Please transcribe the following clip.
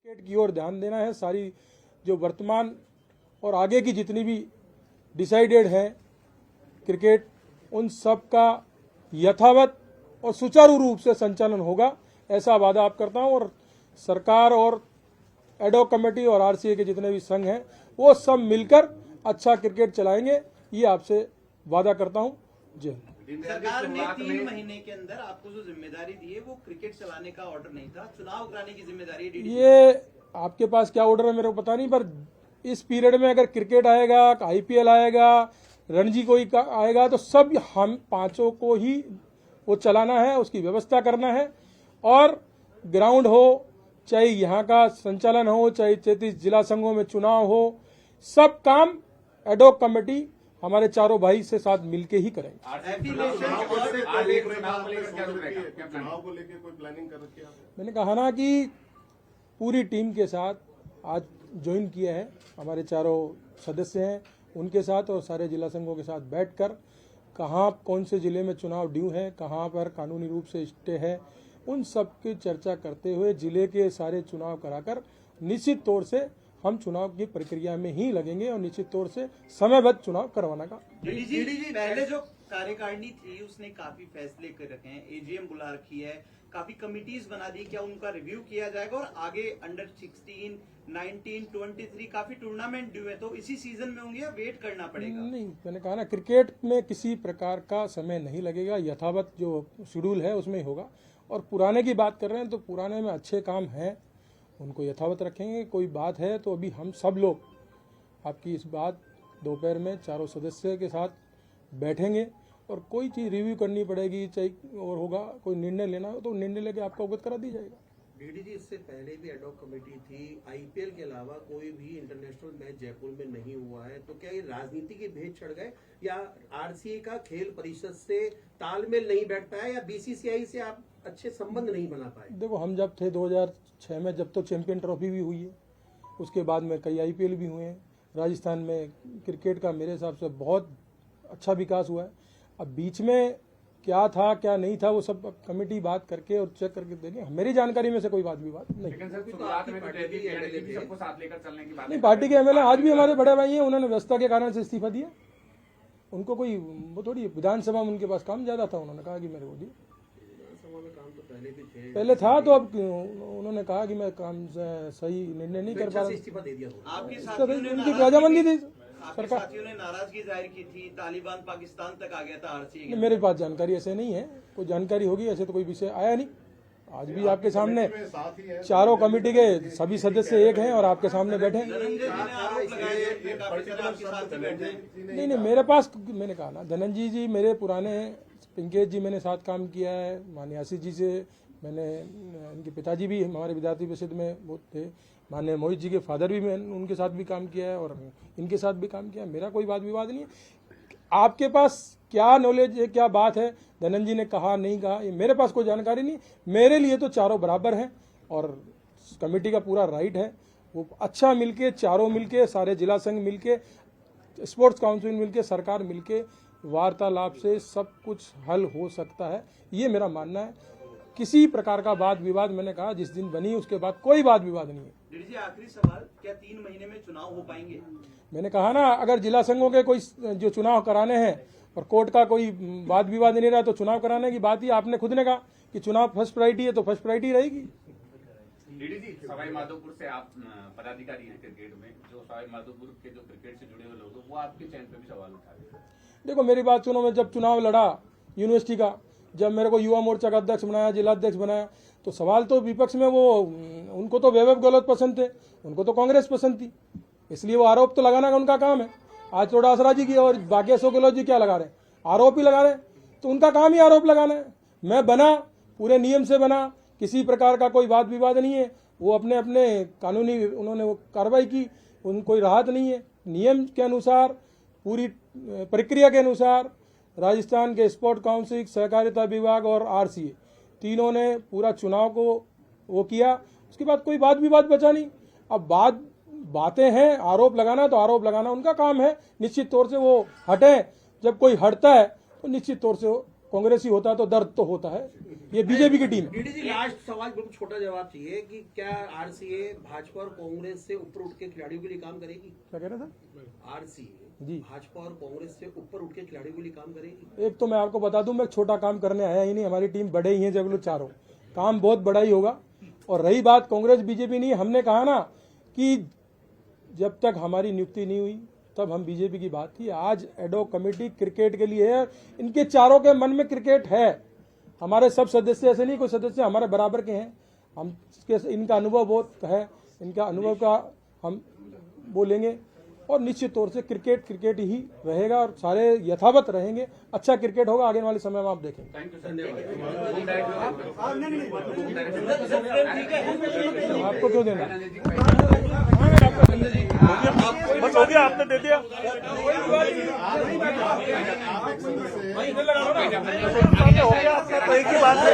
Cricket की ओर ध्यान देना है। सारी जो वर्तमान और आगे की जितनी भी डिसाइडेड है क्रिकेट, उन सब का यथावत और सुचारू रूप से संचालन होगा, ऐसा वादा आप करता हूं। और सरकार और एडॉक कमेटी और आरसीए के जितने भी संघ हैं वो सब मिलकर अच्छा क्रिकेट चलाएंगे, ये आपसे वादा करता हूं। जय। सरकार ने 3 महीने के अंदर आपको जो जिम्मेदारी दी है वो क्रिकेट चलाने का ऑर्डर नहीं था, चुनाव कराने की जिम्मेदारी है। ये आपके पास क्या ऑर्डर है मेरे को पता नहीं, पर इस पीरियड में अगर क्रिकेट आएगा, आईपीएल आएगा, रणजी कोई आएगा, तो सब हम पांचों को ही वो चलाना है, उसकी व्यवस्था करना है। और ग्राउंड हो, चाहे यहाँ का संचालन हो, चाहे 33 जिला संघों में चुनाव हो, सब काम एडॉक कमेटी हमारे चारों भाई से साथ मिलके ही करेंगे। मैंने कहा ना कि पूरी टीम के साथ आज ज्वाइन किया है, हमारे चारों सदस्य हैं उनके साथ और सारे जिला संघों के साथ बैठकर कहाँ कौन से जिले में चुनाव ड्यू है, कहाँ पर कानूनी रूप से स्टे है, उन सब की चर्चा करते हुए जिले के सारे चुनाव कराकर निश्चित तौर से हम चुनाव की प्रक्रिया में ही लगेंगे और निश्चित तौर से समयबद्ध चुनाव करवाने का। पहले जो कार्यकारिणी थी उसने काफी फैसले कर रखे हैं, एजीएम बुला रखी है, काफी कमिटीज बना दी, क्या उनका रिव्यू किया जाएगा? और आगे अंडर 16, 19, 23 काफी टूर्नामेंट ड्यू है, तो इसी सीजन में होंगे या वेट करना पड़ेगा? नहीं, मैंने कहा ना क्रिकेट में किसी प्रकार का समय नहीं लगेगा, यथावत जो शेड्यूल है उसमें ही होगा। और पुराने की बात कर रहे हैं तो पुराने में अच्छे काम हैं, उनको यथावत रखेंगे। कोई बात है तो अभी हम सब लोग आपकी इस बात दोपहर में चारों सदस्य के साथ बैठेंगे और कोई चीज़ रिव्यू करनी पड़ेगी, चाहे और होगा कोई निर्णय लेना हो तो निर्णय लेके आपको अवगत करा दी जाएगा। डीडी जी, इससे पहले भी एडॉक कमेटी थी, आईपीएल के अलावा कोई भी इंटरनेशनल मैच जयपुर में नहीं हुआ है, तो क्या ये राजनीति के भेद चढ़ गए या आरसीए का खेल परिषद से तालमेल नहीं बैठ पाया या बीसीसीआई से आप अच्छे संबंध नहीं बना पाए? देखो, हम जब थे 2006 में, जब तो चैंपियन ट्रॉफी भी हुई है, उसके बाद में कई आईपीएल भी हुए हैं। राजस्थान में क्रिकेट का मेरे हिसाब से बहुत अच्छा विकास हुआ है। अब बीच में क्या था क्या नहीं था वो सब कमेटी बात करके और चेक करके देंगे। मेरी जानकारी में से कोई बात विवाद नहीं। नहीं, पार्टी के एमएलए आज भी हमारे बड़े भाई हैं, उन्होंने व्यवस्था के कारण से इस्तीफा दिया। उनको कोई वो थोड़ी विधानसभा में उनके पास काम ज्यादा था, उन्होंने कहा कि मेरे को दिया। पहले था तो अब उन्होंने कहा कि मैं काम सही निर्णय नहीं कर पा रहा, इस्तीफा दे दिया। उनकी रजामंदी थी। आपके साथियों ने नाराजगी जाहिर की थी, तालिबान पाकिस्तान तक आ गया था आरसीए। मेरे पास जानकारी ऐसे नहीं है, कोई जानकारी होगी ऐसे तो कोई विषय आया नहीं। आज भी आपके सामने चारों कमेटी के सभी सदस्य एक हैं और आपके सामने बैठे। नहीं, मेरे पास, मैंने कहा ना, धनंजय जी मेरे पुराने, पिंकेश जी मैंने साथ काम किया है, माननीय आशीष जी से मैंने, इनके पिताजी भी हमारे विद्यार्थी परिषद में वो थे, माननीय मोहित जी के फादर भी, मैं उनके साथ भी काम किया है और इनके साथ भी काम किया है। मेरा कोई वाद विवाद नहीं है। आपके पास क्या नॉलेज है, क्या बात है, धनंजय ने कहा नहीं कहा, ये मेरे पास कोई जानकारी नहीं। मेरे लिए तो चारों बराबर हैं और कमेटी का पूरा राइट है, वो अच्छा मिलके, चारों मिलके, सारे जिला संघ मिलके, स्पोर्ट्स काउंसिल मिलके, सरकार मिलके, वार्तालाप से सब कुछ हल हो सकता है, ये मेरा मानना है। किसी प्रकार का वाद विवाद, मैंने कहा जिस दिन बनी उसके बाद कोई वाद विवाद नहीं है। जी, आखिरी सवाल, क्या 3 महीने में चुनाव हो पाएंगे? मैंने कहा ना, अगर जिला संघों के कोई जो चुनाव कराने हैं और कोर्ट का कोई वाद विवाद नहीं रहा तो चुनाव कराने की बात ही, आपने खुद ने कहा कि चुनाव फर्स्ट प्रायोरिटी है तो फर्स्ट प्रायोरिटी रहेगी। डीडी जी, सवाई माधोपुर से आप पदाधिकारी हैं क्रिकेट में, जो सवाई माधोपुर के जो क्रिकेट से जुड़े हुए लोग वो आपके चयन पे भी सवाल उठा रहे हैं। देखो, मेरी बात सुनो, मैं जब चुनाव लड़ा यूनिवर्सिटी का, जब मेरे को युवा मोर्चा का अध्यक्ष बनाया, जिला अध्यक्ष बनाया, तो सवाल तो विपक्ष में वो, उनको तो वैभव गहलोत पसंद थे, उनको तो कांग्रेस पसंद थी, इसलिए वो आरोप तो लगाना का उनका काम है। आज चौड़ासरा जी की और बागेश्वर गहलोत जी क्या लगा रहे हैं? आरोप ही लगा रहे हैं, तो उनका काम ही आरोप लगाना है। मैं बना, पूरे नियम से बना, किसी प्रकार का कोई वाद विवाद नहीं है। वो अपने अपने कानूनी उन्होंने वो कार्रवाई की, उन कोई राहत नहीं है। नियम के अनुसार, पूरी प्रक्रिया के अनुसार राजस्थान के स्पोर्ट काउंसिल, सहकारिता विभाग और आरसीए तीनों ने पूरा चुनाव को वो किया, उसके बाद कोई वाद विवाद बचा नहीं। अब बातें हैं, आरोप लगाना तो आरोप लगाना उनका काम है, निश्चित तौर से वो हटें। जब कोई हटता है तो निश्चित तौर से कांग्रेसी होता है तो दर्द तो होता है। ये बीजेपी की टीम है। डीडी जी लास्ट सवाल बिल्कुल छोटा जवाब चाहिए कि क्या आरसीए भाजपा और कांग्रेस से ऊपर उठ के खिलाड़ियों के लिए काम करेगी? क्या कह रहे थे आरसीए जी। भाजपा और कांग्रेस से ऊपर उठ के खिलाड़ियों के लिए काम करेगी? एक तो मैं आपको बता दूं, मैं छोटा काम करने आया ही नहीं, हमारी टीम बड़े ही हैं जब लोग चारों, काम बहुत बड़ा ही होगा। और रही बात कांग्रेस बीजेपी नहीं, हमने कहा ना कि जब तक हमारी नियुक्ति नहीं हुई तब हम बीजेपी की बात थी। आज एडॉक कमेटी क्रिकेट के लिए है, इनके चारों के मन में क्रिकेट है। हमारे सब सदस्य ऐसे नहीं, कोई सदस्य हमारे बराबर के हैं, हम इनका अनुभव बहुत है, इनका अनुभव का हम बोलेंगे और निश्चित तौर से क्रिकेट क्रिकेट ही रहेगा और सारे यथावत रहेंगे। अच्छा क्रिकेट होगा आगे वाले समय में, आप देखेंगे। Thank you sir. आपको क्यों देना? बस हो गया, आपने दे दिया। हो गया आपका, तो एक ही बात है।